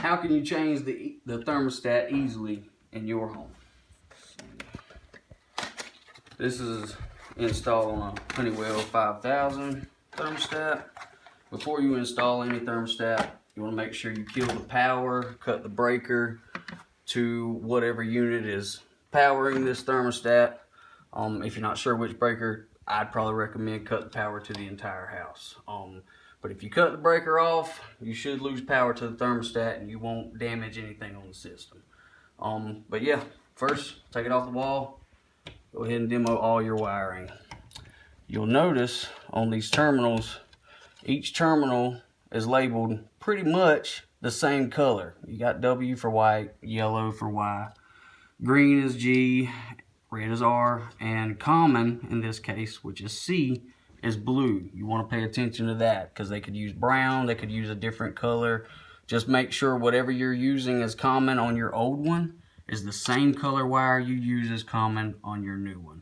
how can you change the thermostat easily in your home? This is installed on a Honeywell 5000 thermostat. Before you install any thermostat, you want to make sure you kill the power, cut the breaker to whatever unit is powering this thermostat. If you're not sure which breaker, I'd probably recommend cut the power to the entire house. But if you cut the breaker off, you should lose power to the thermostat and you won't damage anything on the system. But yeah, first take it off the wall. Go ahead and demo all your wiring. You'll notice on these terminals, each terminal is labeled pretty much the same color. You got W for white, yellow for Y, green is G, red is R, and common in this case, which is C, is blue. You want to pay attention to that because they could use brown, they could use a different color. Just make sure whatever you're using as common on your old one is the same color wire you use as common on your new one.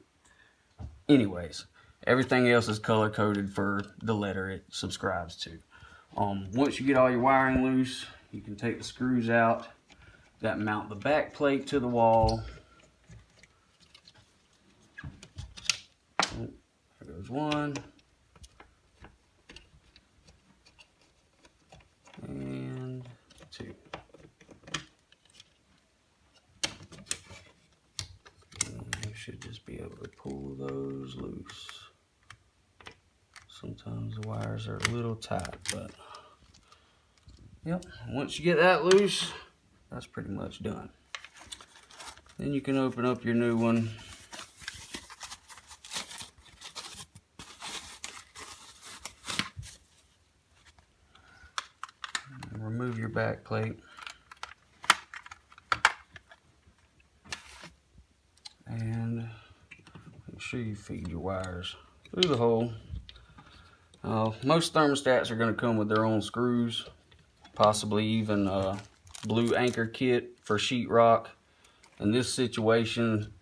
Anyways, everything else is color coded for the letter it subscribes to. Once you get all your wiring loose, you can take the screws out that mount the back plate to the wall. There goes one. And two. And you should just be able to pull those loose. Sometimes the wires are a little tight, but yep, once you get that loose, that's pretty much done. Then you can open up your new one. And remove your back plate. And make sure you feed your wires through the hole. Most thermostats are going to come with their own screws, possibly even a blue anchor kit for sheetrock. In this situation,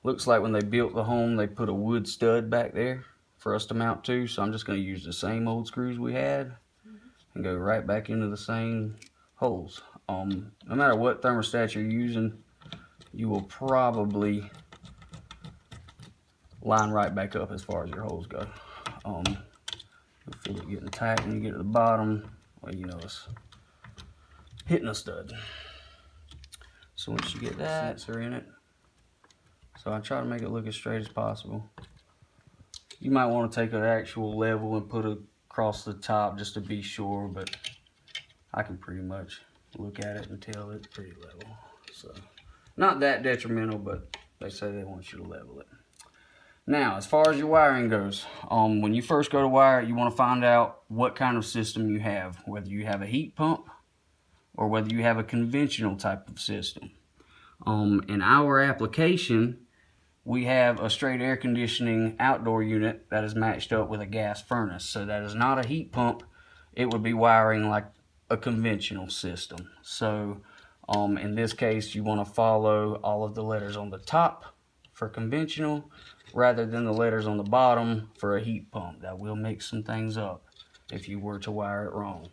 looks like when they built the home, they put a wood stud back there for us to mount to. So I'm just going to use the same old screws we had and go right back into the same holes. No matter what thermostat you're using, you will probably line right back up as far as your holes go. You'll feel it getting tight when you get to the bottom. Well, you know it's hitting a stud. So once you get that sensor in it, so I try to make it look as straight as possible. You might want to take an actual level and put it across the top just to be sure, but I can pretty much look at it and tell it's pretty level. So not that detrimental, but they say they want you to level it. Now, as far as your wiring goes, when you first go to wire it, you want to find out what kind of system you have, whether you have a heat pump or whether you have a conventional type of system. In our application, we have a straight air conditioning outdoor unit that is matched up with a gas furnace. So that is not a heat pump. It would be wiring like a conventional system. So in this case, you want to follow all of the letters on the top for conventional rather than the letters on the bottom for a heat pump. That will mix some things up if you were to wire it wrong.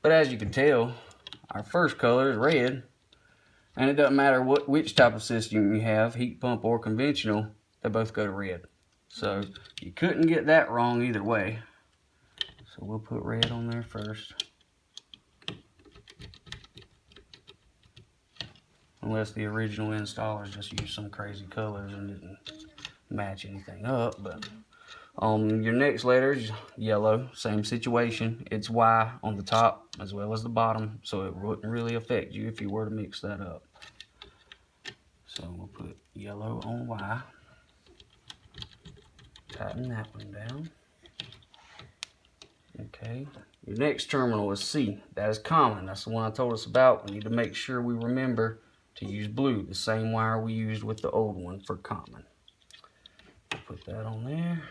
But as you can tell, our first color is red, and it doesn't matter which type of system you have, heat pump or conventional, they both go to red. So you couldn't get that wrong either way. So we'll put red on there first. Unless the original installers just used some crazy colors and didn't match anything up. But your next letter is yellow, same situation. It's Y on the top as well as the bottom, so it wouldn't really affect you if you were to mix that up. So we'll put yellow on Y. Tighten that one down. Okay, your next terminal is C. That is common. That's the one I told us about. We need to make sure we remember to use blue, the same wire we used with the old one for common. Put that on there.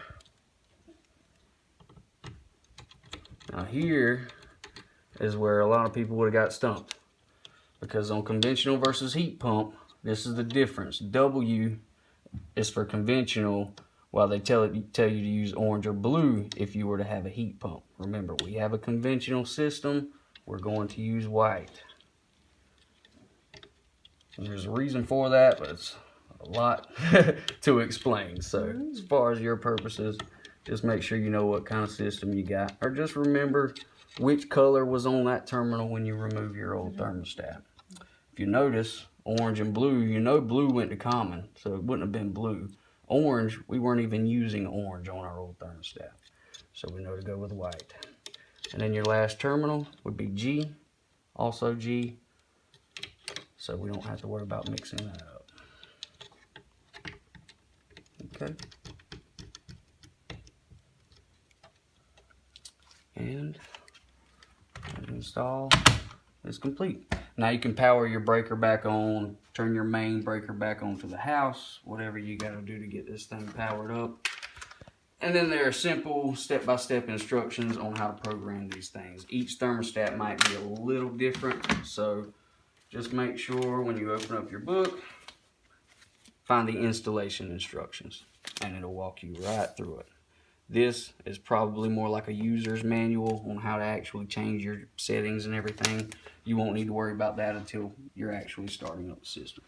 Now here is where a lot of people would have got stumped, because on conventional versus heat pump, this is the difference. W is for conventional, while they tell you to use orange or blue if you were to have a heat pump. Remember, we have a conventional system, we're going to use white. And there's a reason for that, but it's a lot to explain. So as far as your purposes, just make sure you know what kind of system you got, or just remember which color was on that terminal when you remove your old thermostat. If you notice, orange and blue, you know blue went to common, so it wouldn't have been blue. Orange, we weren't even using orange on our old thermostat, so we know to go with white. And then your last terminal would be G, also G, so we don't have to worry about mixing that up. Okay. And install is complete. Now you can power your breaker back on, turn your main breaker back on to the house, whatever you got to do to get this thing powered up. And then there are simple step-by-step instructions on how to program these things. Each thermostat might be a little different, so just make sure when you open up your book, find the installation instructions, and it'll walk you right through it. This is probably more like a user's manual on how to actually change your settings and everything. You won't need to worry about that until you're actually starting up the system.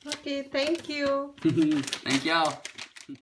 Okay, thank you. Thank y'all.